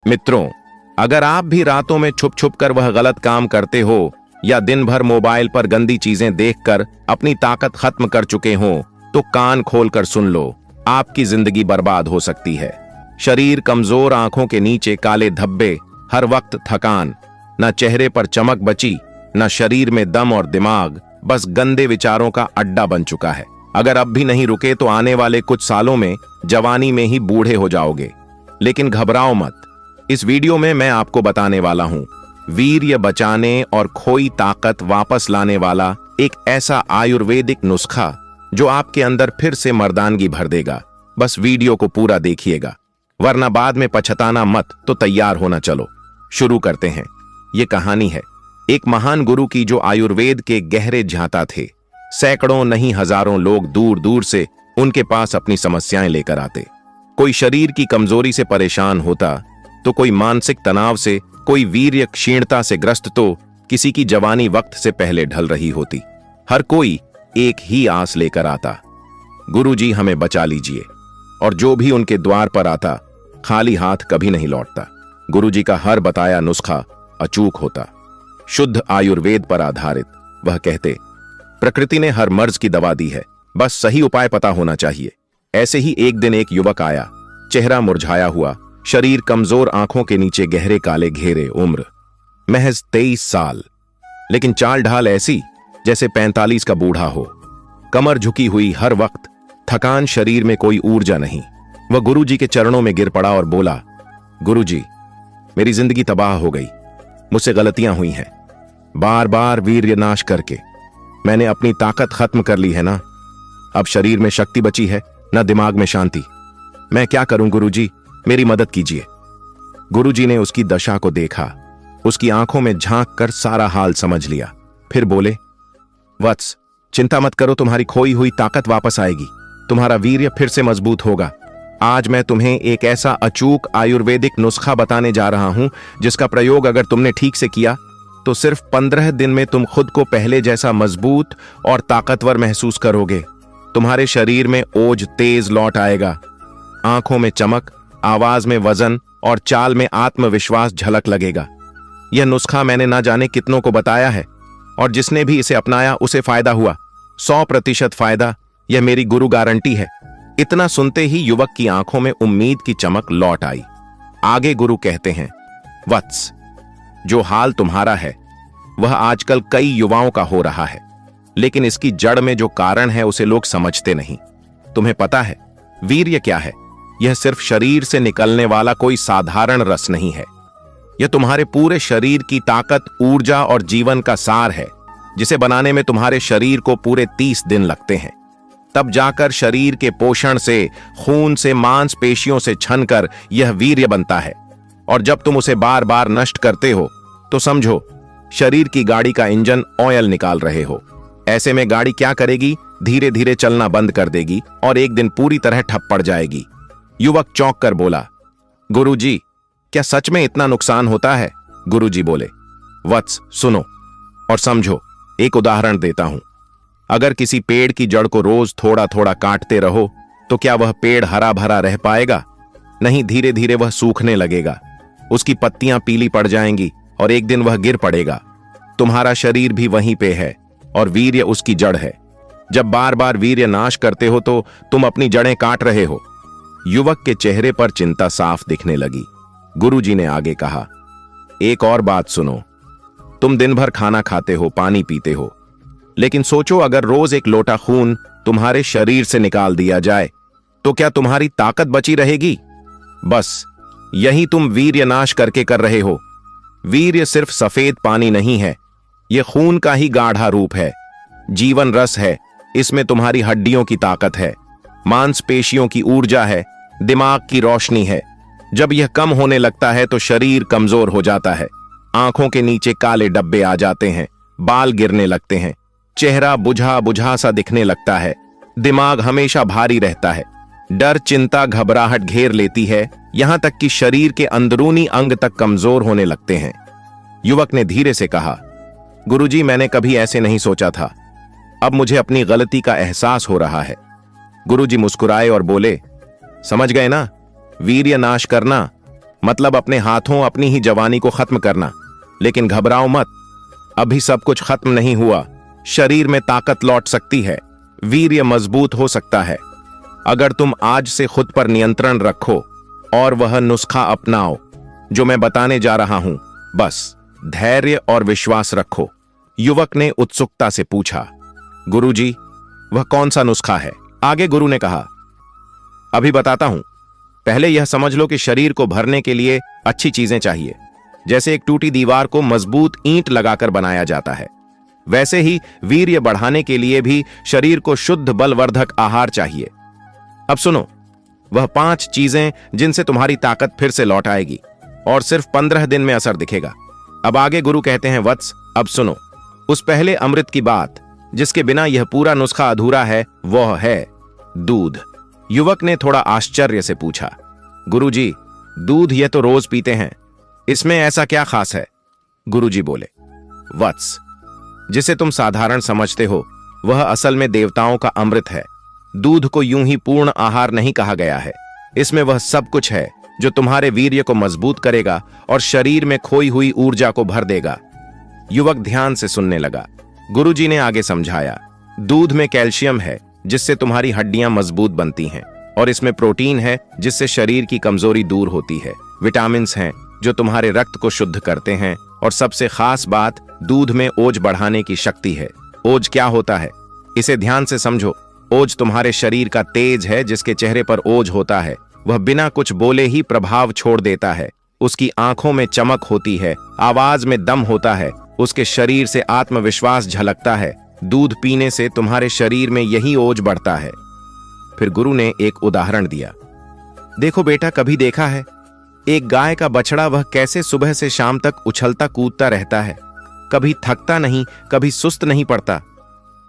मित्रों, अगर आप भी रातों में छुप छुप कर वह गलत काम करते हो या दिन भर मोबाइल पर गंदी चीजें देखकर अपनी ताकत खत्म कर चुके हो, तो कान खोलकर सुन लो, आपकी जिंदगी बर्बाद हो सकती है। शरीर कमजोर, आंखों के नीचे काले धब्बे, हर वक्त थकान, न चेहरे पर चमक बची, न शरीर में दम और दिमाग, बस गंदे विचारों का अड्डा बन चुका है। अगर अब भी नहीं रुके तो आने वाले कुछ सालों में जवानी में ही बूढ़े हो जाओगे। लेकिन घबराओ मत, इस वीडियो में मैं आपको बताने वाला हूं वीर्य बचाने और खोई ताकत वापस लाने वाला एक ऐसा आयुर्वेदिक नुस्खा जो आपके अंदर फिर से मर्दानगी भर देगा। बस वीडियो को पूरा देखिएगा, वरना बाद में पछताना मत। तो तैयार होना, चलो शुरू करते हैं। ये कहानी है एक महान गुरु की जो आयुर्वेद के गहरे झांता थे। सैकड़ों नहीं हजारों लोग दूर दूर से उनके पास अपनी समस्याएं लेकर आते। कोई शरीर की कमजोरी से परेशान होता, तो कोई मानसिक तनाव से, कोई वीर्य क्षीणता से ग्रस्त, तो किसी की जवानी वक्त से पहले ढल रही होती। हर कोई एक ही आस लेकर आता, गुरुजी हमें बचा लीजिए। और जो भी उनके द्वार पर आता, खाली हाथ कभी नहीं लौटता। गुरुजी का हर बताया नुस्खा अचूक होता, शुद्ध आयुर्वेद पर आधारित। वह कहते, प्रकृति ने हर मर्ज की दवा दी है, बस सही उपाय पता होना चाहिए। ऐसे ही एक दिन एक युवक आया, चेहरा मुरझाया हुआ, शरीर कमजोर, आंखों के नीचे गहरे काले घेरे, उम्र महज 23 साल, लेकिन चाल ढाल ऐसी जैसे 45 का बूढ़ा हो। कमर झुकी हुई हर वक्त, थकान, शरीर में कोई ऊर्जा नहीं। वह गुरुजी के चरणों में गिर पड़ा और बोला, गुरुजी, मेरी जिंदगी तबाह हो गई, मुझसे गलतियां हुई हैं। बार बार वीर्य नाश करके मैंने अपनी ताकत खत्म कर ली है ना। अब शरीर में शक्ति बची है, ना दिमाग में शांति। मैं क्या करूं गुरुजी, मेरी मदद कीजिए। गुरुजी ने उसकी दशा को देखा, उसकी आंखों में झांक कर सारा हाल समझ लिया। फिर बोले, वत्स, चिंता मत करो, तुम्हारी खोई हुई ताकत वापस आएगी, तुम्हारा वीर्य फिर से मजबूत होगा। आज मैं तुम्हें एक ऐसा अचूक आयुर्वेदिक नुस्खा बताने जा रहा हूं जिसका प्रयोग अगर तुमने ठीक से किया तो सिर्फ 15 दिन में तुम खुद को पहले जैसा मजबूत और ताकतवर महसूस करोगे। तुम्हारे शरीर में ओज तेज लौट आएगा, आंखों में चमक, आवाज में वजन और चाल में आत्मविश्वास झलक लगेगा। यह नुस्खा मैंने ना जाने कितनों को बताया है, और जिसने भी इसे अपनाया उसे फायदा हुआ, 100% फायदा। यह मेरी गुरु गारंटी है। इतना सुनते ही युवक की आंखों में उम्मीद की चमक लौट आई। आगे गुरु कहते हैं, वत्स, जो हाल तुम्हारा है वह आजकल कई युवाओं का हो रहा है, लेकिन इसकी जड़ में जो कारण है उसे लोग समझते नहीं। तुम्हें पता है वीर्य क्या है? यह सिर्फ शरीर से निकलने वाला कोई साधारण रस नहीं है। यह तुम्हारे पूरे शरीर की ताकत, ऊर्जा और जीवन का सार है, जिसे बनाने में तुम्हारे शरीर को पूरे 30 दिन लगते हैं। तब जाकर शरीर के पोषण से, खून से, मांसपेशियों से छनकर यह वीर्य बनता है। और जब तुम उसे बार बार नष्ट करते हो तो समझो शरीर की गाड़ी का इंजन ऑयल निकाल रहे हो। ऐसे में गाड़ी क्या करेगी? धीरे धीरे चलना बंद कर देगी और एक दिन पूरी तरह ठप पड़ जाएगी। युवक चौंक कर बोला, गुरुजी, क्या सच में इतना नुकसान होता है? गुरुजी बोले, वत्स, सुनो और समझो। एक उदाहरण देता हूं। अगर किसी पेड़ की जड़ को रोज थोड़ा थोड़ा काटते रहो तो क्या वह पेड़ हरा भरा रह पाएगा? नहीं, धीरे धीरे वह सूखने लगेगा, उसकी पत्तियां पीली पड़ जाएंगी और एक दिन वह गिर पड़ेगा। तुम्हारा शरीर भी वहीं पे है और वीर्य उसकी जड़ है। जब बार बार वीर्य नाश करते हो तो तुम अपनी जड़ें काट रहे हो। युवक के चेहरे पर चिंता साफ दिखने लगी। गुरुजी ने आगे कहा, एक और बात सुनो। तुम दिन भर खाना खाते हो, पानी पीते हो, लेकिन सोचो अगर रोज एक लोटा खून तुम्हारे शरीर से निकाल दिया जाए तो क्या तुम्हारी ताकत बची रहेगी? बस यही तुम वीर्य नाश करके कर रहे हो। वीर्य सिर्फ सफेद पानी नहीं है, यह खून का ही गाढ़ा रूप है, जीवन रस है। इसमें तुम्हारी हड्डियों की ताकत है, मांसपेशियों की ऊर्जा है, दिमाग की रोशनी है। जब यह कम होने लगता है तो शरीर कमजोर हो जाता है, आंखों के नीचे काले डब्बे आ जाते हैं, बाल गिरने लगते हैं, चेहरा बुझा बुझा सा दिखने लगता है, दिमाग हमेशा भारी रहता है, डर, चिंता, घबराहट घेर लेती है, यहां तक कि शरीर के अंदरूनी अंग तक कमजोर होने लगते हैं। युवक ने धीरे से कहा, गुरुजी, मैंने कभी ऐसे नहीं सोचा था, अब मुझे अपनी गलती का एहसास हो रहा है। गुरुजी मुस्कुराए और बोले, समझ गए ना, वीर्य नाश करना मतलब अपने हाथों अपनी ही जवानी को खत्म करना। लेकिन घबराओ मत, अभी सब कुछ खत्म नहीं हुआ। शरीर में ताकत लौट सकती है, वीर्य मजबूत हो सकता है, अगर तुम आज से खुद पर नियंत्रण रखो और वह नुस्खा अपनाओ जो मैं बताने जा रहा हूं। बस धैर्य और विश्वास रखो। युवक ने उत्सुकता से पूछा, गुरुजी, वह कौन सा नुस्खा है? आगे गुरु ने कहा, अभी बताता हूं, पहले यह समझ लो कि शरीर को भरने के लिए अच्छी चीजें चाहिए। जैसे एक टूटी दीवार को मजबूत ईंट लगाकर बनाया जाता है, वैसे ही वीर्य बढ़ाने के लिए भी शरीर को शुद्ध बलवर्धक आहार चाहिए। अब सुनो, वह 5 चीजें जिनसे तुम्हारी ताकत फिर से लौट आएगी और सिर्फ 15 दिन में असर दिखेगा। अब आगे गुरु कहते हैं, वत्स, अब सुनो उस पहले अमृत की बात जिसके बिना यह पूरा नुस्खा अधूरा है, वह है दूध। युवक ने थोड़ा आश्चर्य से पूछा, गुरुजी, दूध यह तो रोज पीते हैं, इसमें ऐसा क्या खास है? गुरुजी बोले, वत्स, जिसे तुम साधारण समझते हो वह असल में देवताओं का अमृत है। दूध को यूं ही पूर्ण आहार नहीं कहा गया है, इसमें वह सब कुछ है जो तुम्हारे वीर्य को मजबूत करेगा और शरीर में खोई हुई ऊर्जा को भर देगा। युवक ध्यान से सुनने लगा। गुरुजी ने आगे समझाया, दूध में कैल्शियम है जिससे तुम्हारी हड्डियां मजबूत बनती हैं, और इसमें प्रोटीन है जिससे शरीर की कमजोरी दूर होती है। विटामिन्स हैं जो तुम्हारे रक्त को शुद्ध करते हैं, और सबसे खास बात, दूध में ओज बढ़ाने की शक्ति है। ओज क्या होता है, इसे ध्यान से समझो। ओज तुम्हारे शरीर का तेज है। जिसके चेहरे पर ओज होता है वह बिना कुछ बोले ही प्रभाव छोड़ देता है। उसकी आंखों में चमक होती है, आवाज में दम होता है, उसके शरीर से आत्मविश्वास झलकता है। दूध पीने से तुम्हारे शरीर में यही ओज बढ़ता है। फिर गुरु ने एक उदाहरण दिया, देखो बेटा, कभी देखा है एक गाय का बछड़ा, वह कैसे सुबह से शाम तक उछलता कूदता रहता है, कभी थकता नहीं, कभी सुस्त नहीं पड़ता।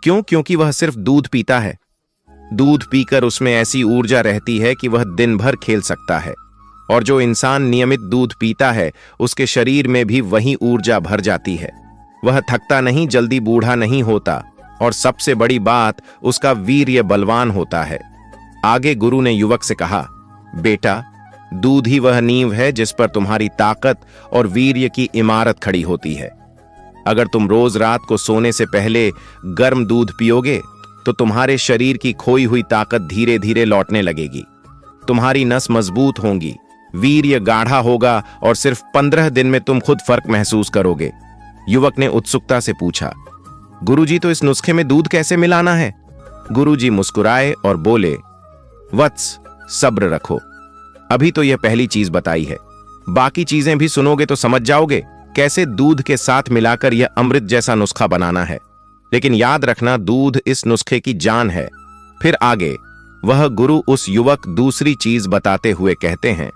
क्यों? क्योंकि वह सिर्फ दूध पीता है। दूध पीकर उसमें ऐसी ऊर्जा रहती है कि वह दिन भर खेल सकता है। और जो इंसान नियमित दूध पीता है उसके शरीर में भी वही ऊर्जा भर जाती है। वह थकता नहीं, जल्दी बूढ़ा नहीं होता, और सबसे बड़ी बात, उसका वीर्य बलवान होता है। आगे गुरु ने युवक से कहा, बेटा, दूध ही वह नींव है जिस पर तुम्हारी ताकत और वीर्य की इमारत खड़ी होती है। अगर तुम रोज रात को सोने से पहले गर्म दूध पियोगे तो तुम्हारे शरीर की खोई हुई ताकत धीरे धीरे लौटने लगेगी। तुम्हारी नस मजबूत होंगी, वीर्य गाढ़ा होगा, और सिर्फ 15 दिन में तुम खुद फर्क महसूस करोगे। युवक ने उत्सुकता से पूछा, गुरुजी, तो इस नुस्खे में दूध कैसे मिलाना है? गुरुजी मुस्कुराए और बोले, वत्स, सब्र रखो, अभी तो यह पहली चीज बताई है, बाकी चीजें भी सुनोगे तो समझ जाओगे कैसे दूध के साथ मिलाकर यह अमृत जैसा नुस्खा बनाना है। लेकिन याद रखना, दूध इस नुस्खे की जान है। फिर आगे वह गुरु उस युवक दूसरी चीज बताते हुए कहते हैं,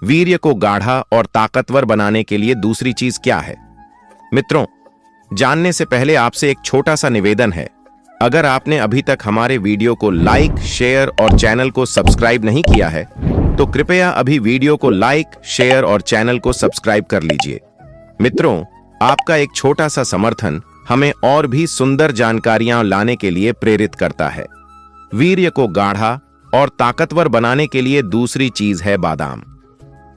वीर्य को गाढ़ा और ताकतवर बनाने के लिए दूसरी चीज क्या है? मित्रों, जानने से पहले आपसे एक छोटा सा निवेदन है। अगर आपने अभी तक हमारे वीडियो को लाइक, शेयर और चैनल को सब्सक्राइब नहीं किया है तो कृपया अभी वीडियो को लाइक, शेयर और चैनल को सब्सक्राइब कर लीजिए। मित्रों, आपका एक छोटा सा समर्थन हमें और भी सुंदर जानकारियां लाने के लिए प्रेरित करता है। वीर्य को गाढ़ा और ताकतवर बनाने के लिए दूसरी चीज है बादाम।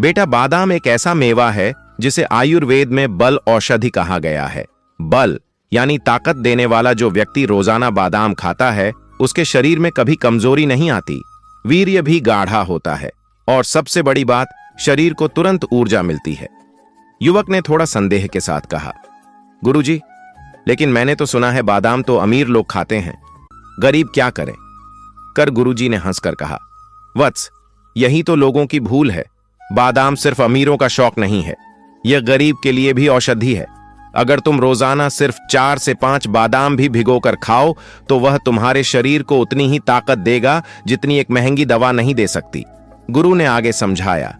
बेटा, बादाम एक ऐसा मेवा है जिसे आयुर्वेद में बल औषधि कहा गया है। बल यानी ताकत देने वाला। जो व्यक्ति रोजाना बादाम खाता है उसके शरीर में कभी कमजोरी नहीं आती, वीर्य भी गाढ़ा होता है, और सबसे बड़ी बात, शरीर को तुरंत ऊर्जा मिलती है। युवक ने थोड़ा संदेह के साथ कहा, गुरुजी, लेकिन मैंने तो सुना है बादाम तो अमीर लोग खाते हैं, गरीब क्या करें? कर गुरुजी ने हंसकर कहा, वत्स, यही तो लोगों की भूल है। बादाम सिर्फ अमीरों का शौक नहीं है, यह गरीब के लिए भी औषधि है। अगर तुम रोजाना सिर्फ 4 से 5 बादाम भी भिगोकर खाओ तो वह तुम्हारे शरीर को उतनी ही ताकत देगा जितनी एक महंगी दवा नहीं दे सकती। गुरु ने आगे समझाया,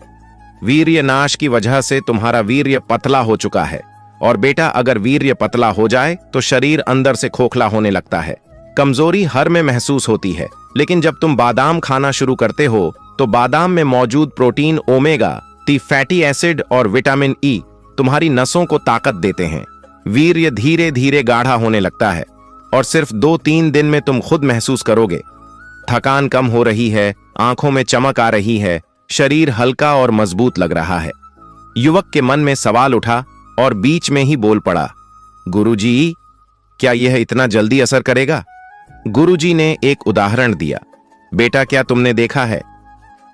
वीर्य नाश की वजह से तुम्हारा वीर्य पतला हो चुका है, और बेटा, अगर वीर्य पतला हो जाए तो शरीर अंदर से खोखला होने लगता है, कमजोरी हर में महसूस होती है। लेकिन जब तुम बादाम खाना शुरू करते हो तो बादाम में मौजूद प्रोटीन, ओमेगा 3 फैटी एसिड और विटामिन ई तुम्हारी नसों को ताकत देते हैं। वीर्य धीरे धीरे गाढ़ा होने लगता है, और सिर्फ 2-3 दिन में तुम खुद महसूस करोगे, थकान कम हो रही है, आंखों में चमक आ रही है, शरीर हल्का और मजबूत लग रहा है। युवक के मन में सवाल उठा और बीच में ही बोल पड़ा, गुरुजी, क्या यह इतना जल्दी असर करेगा? गुरुजी ने एक उदाहरण दिया। बेटा, क्या तुमने देखा है,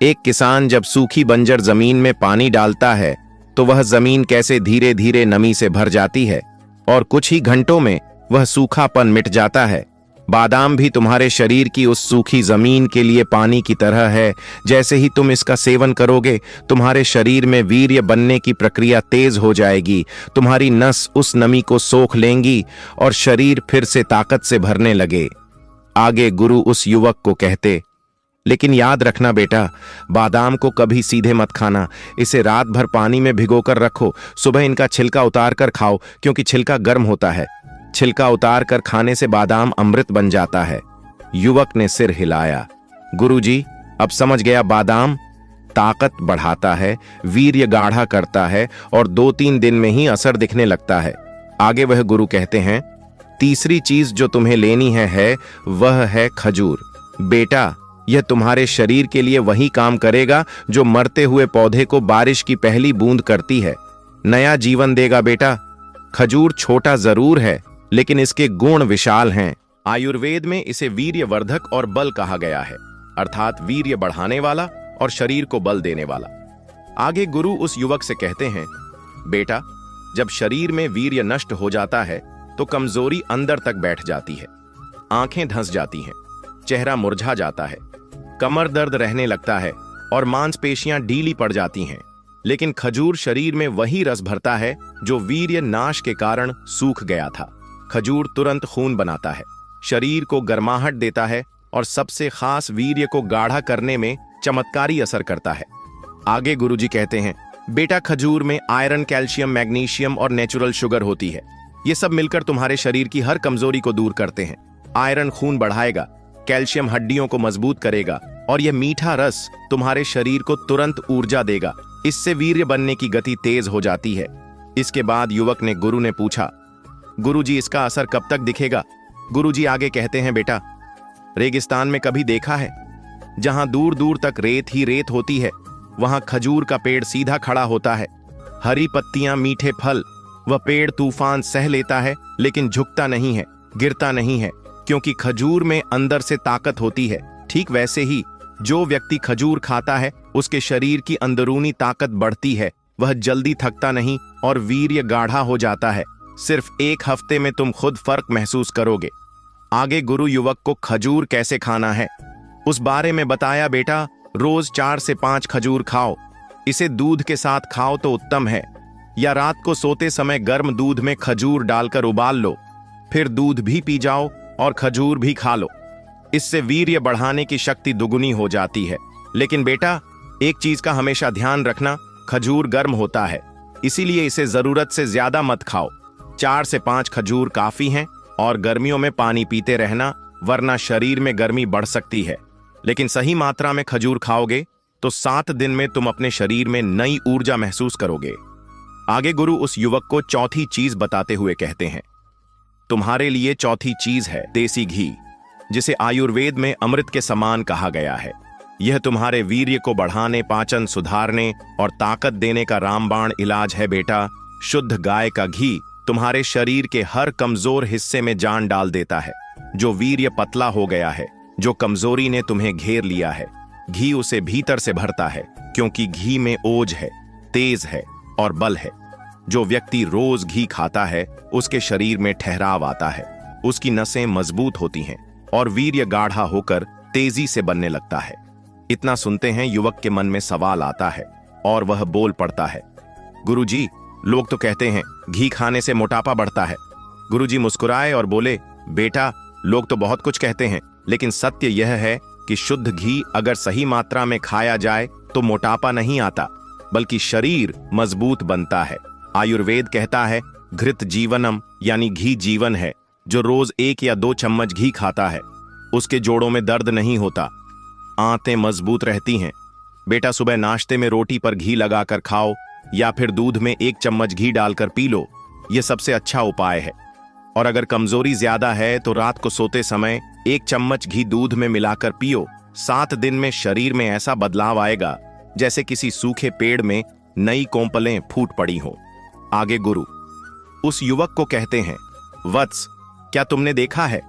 एक किसान जब सूखी बंजर जमीन में पानी डालता है तो वह जमीन कैसे धीरे धीरे नमी से भर जाती है और कुछ ही घंटों में वह सूखापन मिट जाता है। बादाम भी तुम्हारे शरीर की उस सूखी जमीन के लिए पानी की तरह है। जैसे ही तुम इसका सेवन करोगे, तुम्हारे शरीर में वीर्य बनने की प्रक्रिया तेज हो जाएगी, तुम्हारी नस उस नमी को सोख लेंगी और शरीर फिर से ताकत से भरने लगे। आगे गुरु उस युवक को कहते, लेकिन याद रखना बेटा, बादाम को कभी सीधे मत खाना, इसे रात भर पानी में भिगोकर रखो, सुबह इनका छिलका उतार कर खाओ, क्योंकि छिलका गर्म होता है। छिलका उतार कर खाने से बादाम अमृत बन जाता है। युवक ने सिर हिलाया। गुरुजी, अब समझ गया, बादाम ताकत बढ़ाता है, वीर्य गाढ़ा करता है और 2-3 दिन में ही असर दिखने लगता है। आगे वह गुरु कहते हैं, तीसरी चीज जो तुम्हें लेनी है वह है खजूर। बेटा, यह तुम्हारे शरीर के लिए वही काम करेगा जो मरते हुए पौधे को बारिश की पहली बूंद करती है, नया जीवन देगा। बेटा, खजूर छोटा जरूर है, लेकिन इसके गुण विशाल हैं। आयुर्वेद में इसे वीर्यवर्धक और बल कहा गया है, अर्थात वीर्य बढ़ाने वाला और शरीर को बल देने वाला। आगे गुरु उस युवक से कहते हैं, बेटा, जब शरीर में वीर्य नष्ट हो जाता है तो कमजोरी अंदर तक बैठ जाती है, आंखें धंस जाती हैं, चेहरा मुरझा जाता है, कमर दर्द रहने लगता है और मांसपेशियां ढीली पड़ जाती हैं। लेकिन खजूर शरीर में वही रस भरता है जो वीर्य नाश के कारण सूख गया था। खजूर तुरंत खून बनाता है, शरीर को गर्माहट देता है और सबसे खास वीर्य को गाढ़ा करने में चमत्कारी असर करता है। आगे गुरुजी कहते हैं, बेटा, खजूर में आयरन, कैल्शियम, मैग्नीशियम और नेचुरल शुगर होती है। ये सब मिलकर तुम्हारे शरीर की हर कमजोरी को दूर करते हैं। आयरन खून बढ़ाएगा, कैल्शियम हड्डियों को मजबूत करेगा और यह मीठा रस तुम्हारे शरीर को तुरंत ऊर्जा देगा। इससे वीर्य बनने की गति तेज हो जाती है। इसके बाद युवक ने गुरु ने पूछा, गुरुजी, इसका असर कब तक दिखेगा? गुरुजी आगे कहते हैं, बेटा, रेगिस्तान में कभी देखा है, जहां दूर दूर तक रेत ही रेत होती है, वहां खजूर का पेड़ सीधा खड़ा होता है, हरी पत्तियां, मीठे फल। वह पेड़ तूफान सह लेता है लेकिन झुकता नहीं है, गिरता नहीं है, क्योंकि खजूर में अंदर से ताकत होती है। ठीक वैसे ही जो व्यक्ति खजूर खाता है उसके शरीर की अंदरूनी ताकत बढ़ती है, वह जल्दी थकता नहीं और वीर्य गाढ़ा हो जाता है। सिर्फ 1 हफ्ते में तुम खुद फर्क महसूस करोगे। आगे गुरु युवक को खजूर कैसे खाना है उस बारे में बताया। बेटा, रोज 4 से 5 खजूर खाओ। इसे दूध के साथ खाओ तो उत्तम है, या रात को सोते समय गर्म दूध में खजूर डालकर उबाल लो, फिर दूध भी पी जाओ और खजूर भी खा लो। इससे वीर्य बढ़ाने की शक्ति दुगुनी हो जाती है। लेकिन बेटा, एक चीज का हमेशा ध्यान रखना, खजूर गर्म होता है, इसीलिए इसे जरूरत से ज्यादा मत खाओ। 4 से 5 खजूर काफी हैं और गर्मियों में पानी पीते रहना, वरना शरीर में गर्मी बढ़ सकती है। लेकिन सही मात्रा में खजूर खाओगे तो 7 दिन में तुम अपने शरीर में नई ऊर्जा महसूस करोगे। आगे गुरु उस युवक को चौथी चीज बताते हुए कहते हैं, तुम्हारे लिए चौथी चीज है देसी घी, जिसे आयुर्वेद में अमृत के समान कहा गया है। यह तुम्हारे वीर्य को बढ़ाने, पाचन सुधारने और ताकत देने का रामबाण इलाज है। बेटा, शुद्ध गाय का घी तुम्हारे शरीर के हर कमजोर हिस्से में जान डाल देता है। जो वीर्य पतला हो गया है, जो कमजोरी ने तुम्हें घेर लिया है, घी उसे भीतर से भरता है, क्योंकि घी में ओज है, तेज है और बल है। जो व्यक्ति रोज घी खाता है उसके शरीर में ठहराव आता है, उसकी नसें मजबूत होती हैं और वीर्य गाढ़ा होकर तेजी से बनने लगता है। इतना सुनते हैं युवक के मन में सवाल आता है और वह बोल पड़ता है, गुरुजी, लोग तो कहते हैं घी खाने से मोटापा बढ़ता है। गुरुजी मुस्कुराए और बोले, बेटा, लोग तो बहुत कुछ कहते हैं, लेकिन सत्य यह है कि शुद्ध घी अगर सही मात्रा में खाया जाए तो मोटापा नहीं आता, बल्कि शरीर मजबूत बनता है। आयुर्वेद कहता है, घृत जीवनम, यानी घी जीवन है। जो रोज 1 या 2 चम्मच घी खाता है उसके जोड़ों में दर्द नहीं होता, आंतें मजबूत रहती हैं। बेटा, सुबह नाश्ते में रोटी पर घी लगाकर खाओ या फिर दूध में 1 चम्मच घी डालकर पी लो, यह सबसे अच्छा उपाय है। और अगर कमजोरी ज्यादा है तो रात को सोते समय 1 चम्मच घी दूध में मिलाकर पियो। 7 दिन में शरीर में ऐसा बदलाव आएगा जैसे किसी सूखे पेड़ में नई कोंपलें फूट पड़ी हों। आगे गुरु उस युवक को कहते हैं, वत्स, क्या तुमने देखा है,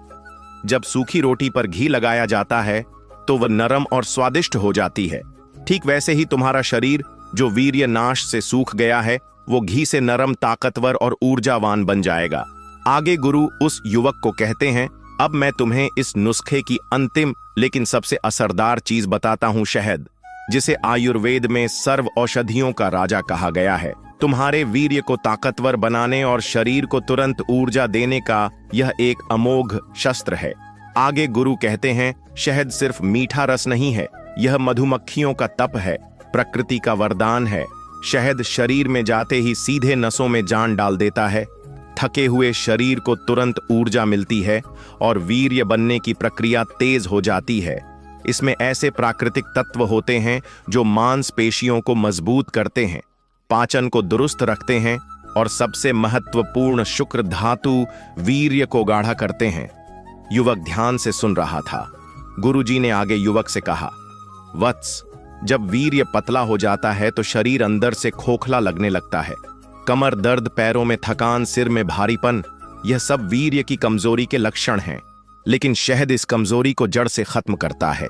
जब सूखी रोटी पर घी लगाया जाता है तो वह नरम और स्वादिष्ट हो जाती है। ठीक वैसे ही तुम्हारा शरीर जो वीर्य नाश से सूख गया है, वो घी से नरम, ताकतवर और ऊर्जावान बन जाएगा। आगे गुरु उस युवक को कहते हैं, अब मैं तुम्हें इस नुस्खे की अंतिम लेकिन सबसे असरदार चीज बताता हूं, शहद, जिसे आयुर्वेद में सर्व औषधियों का राजा कहा गया है। तुम्हारे वीर्य को ताकतवर बनाने और शरीर को तुरंत ऊर्जा देने का यह एक अमोघ शस्त्र है। आगे गुरु कहते हैं, शहद सिर्फ मीठा रस नहीं है, यह मधुमक्खियों का तप है, प्रकृति का वरदान है। शहद शरीर में जाते ही सीधे नसों में जान डाल देता है। थके हुए शरीर को तुरंत ऊर्जा मिलती है और वीर्य बनने की प्रक्रिया तेज हो जाती है। इसमें ऐसे प्राकृतिक तत्व होते हैं जो मांसपेशियों को मजबूत करते हैं, पाचन को दुरुस्त रखते हैं और सबसे महत्वपूर्ण शुक्र धातु वीर्य को गाढ़ा करते हैं। युवक ध्यान से सुन रहा था। गुरुजी ने आगे युवक से कहा, वत्स, जब वीर्य पतला हो जाता है तो शरीर अंदर से खोखला लगने लगता है। कमर दर्द, पैरों में थकान, सिर में भारीपन, यह सब वीर्य की कमजोरी के लक्षण हैं। लेकिन शहद इस कमजोरी को जड़ से खत्म करता है।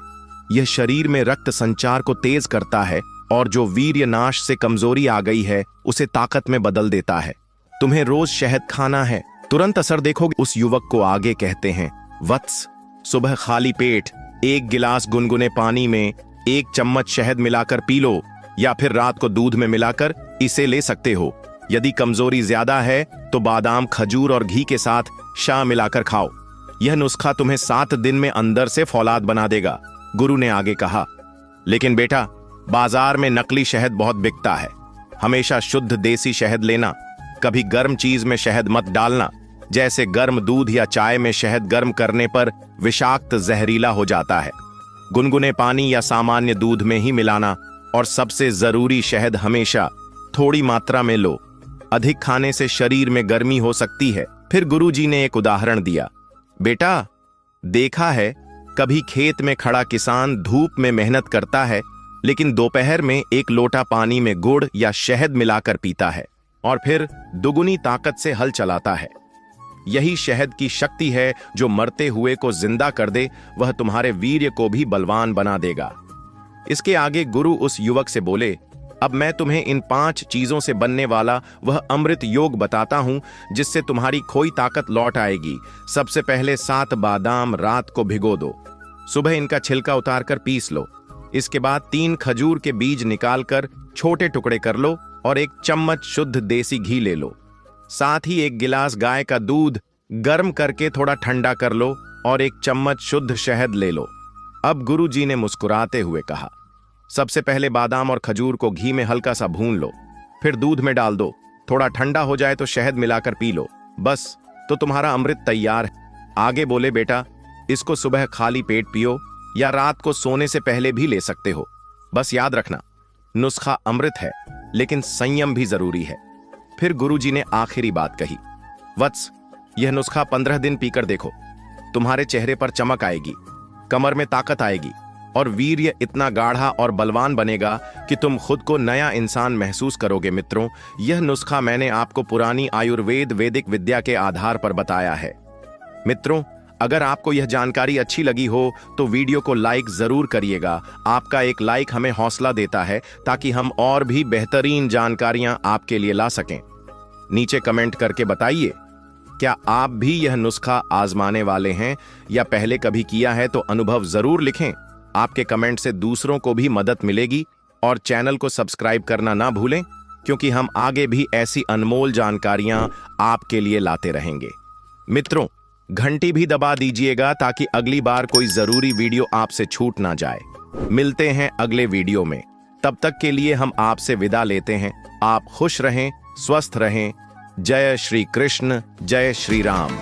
यह शरीर में रक्त संचार को तेज करता है और जो वीर्य नाश से कमजोरी आ गई है उसे ताकत में बदल देता है। तुम्हें रोज शहद खाना है, तुरंत असर देखोगे। उस युवक को आगे कहते हैं, वत्स, सुबह खाली पेट 1 गिलास गुनगुने पानी में 1 चम्मच शहद मिलाकर पी लो, या फिर रात को दूध में मिलाकर इसे ले सकते हो। यदि कमजोरी ज्यादा है तो बादाम, खजूर और घी के साथ शाह मिलाकर खाओ। यह नुस्खा तुम्हें 7 दिन में अंदर से फौलाद बना देगा। गुरु ने आगे कहा, लेकिन बेटा, बाजार में नकली शहद बहुत बिकता है। हमेशा शुद्ध देसी शहद लेना। कभी गर्म चीज में शहद मत डालना, जैसे गर्म दूध या चाय में शहद गर्म करने पर विषाक्त जहरीला हो जाता है। गुनगुने पानी या सामान्य दूध में ही मिलाना, और सबसे जरूरी, शहद हमेशा थोड़ी मात्रा में लो। अधिक खाने से शरीर में गर्मी हो सकती है। फिर गुरुजी ने एक उदाहरण दिया, बेटा, देखा है कभी खेत में खड़ा किसान धूप में मेहनत करता है, लेकिन दोपहर में 1 लोटा पानी में गुड़ या शहद मिलाकर पीता है और फिर दुगुनी ताकत से हल चलाता है। यही शहद की शक्ति है जो मरते हुए को जिंदा कर दे, वह तुम्हारे वीर्य को भी बलवान बना देगा। इसके आगे गुरु उस युवक से बोले, अब मैं तुम्हें इन 5 चीजों से बनने वाला वह अमृत योग बताता हूं, जिससे तुम्हारी खोई ताकत लौट आएगी। सबसे पहले 7 बादाम रात को भिगो दो, सुबह इनका छिलका उतारकर पीस लो। इसके बाद 3 खजूर के बीज निकालकर छोटे टुकड़े कर लो और 1 चम्मच शुद्ध देसी घी ले लो। साथ ही 1 गिलास गाय का दूध गर्म करके थोड़ा ठंडा कर लो और 1 चम्मच शुद्ध शहद ले लो। अब गुरुजी ने मुस्कुराते हुए कहा, सबसे पहले बादाम और खजूर को घी में हल्का सा भून लो, फिर दूध में डाल दो। थोड़ा ठंडा हो जाए तो शहद मिलाकर पी लो। बस, तो तुम्हारा अमृत तैयार है। आगे बोले, बेटा, इसको सुबह खाली पेट पियो या रात को सोने से पहले भी ले सकते हो। बस याद रखना, नुस्खा अमृत है, लेकिन संयम भी जरूरी है। फिर गुरुजी ने आखिरी बात कही, वत्स, यह नुस्खा 15 दिन पीकर देखो। तुम्हारे चेहरे पर चमक आएगी, कमर में ताकत आएगी और वीर्य इतना गाढ़ा और बलवान बनेगा कि तुम खुद को नया इंसान महसूस करोगे। मित्रों, यह नुस्खा मैंने आपको पुरानी आयुर्वेद वैदिक विद्या के आधार पर बताया है। मित्रों, अगर आपको यह जानकारी अच्छी लगी हो तो वीडियो को लाइक जरूर करिएगा। आपका एक लाइक हमें हौसला देता है ताकि हम और भी बेहतरीन जानकारियां आपके लिए ला सकें। नीचे कमेंट करके बताइए, क्या आप भी यह नुस्खा आजमाने वाले हैं या पहले कभी किया है? तो अनुभव जरूर लिखें। आपके कमेंट से दूसरों को भी मदद मिलेगी। और चैनल को सब्सक्राइब करना ना भूलें, क्योंकि हम आगे भी ऐसी अनमोल जानकारियां आपके लिए लाते रहेंगे। मित्रों, घंटी भी दबा दीजिएगा ताकि अगली बार कोई जरूरी वीडियो आपसे छूट ना जाए। मिलते हैं अगले वीडियो में, तब तक के लिए हम आपसे विदा लेते हैं। आप खुश रहें, स्वस्थ रहें। जय श्री कृष्ण, जय श्री राम।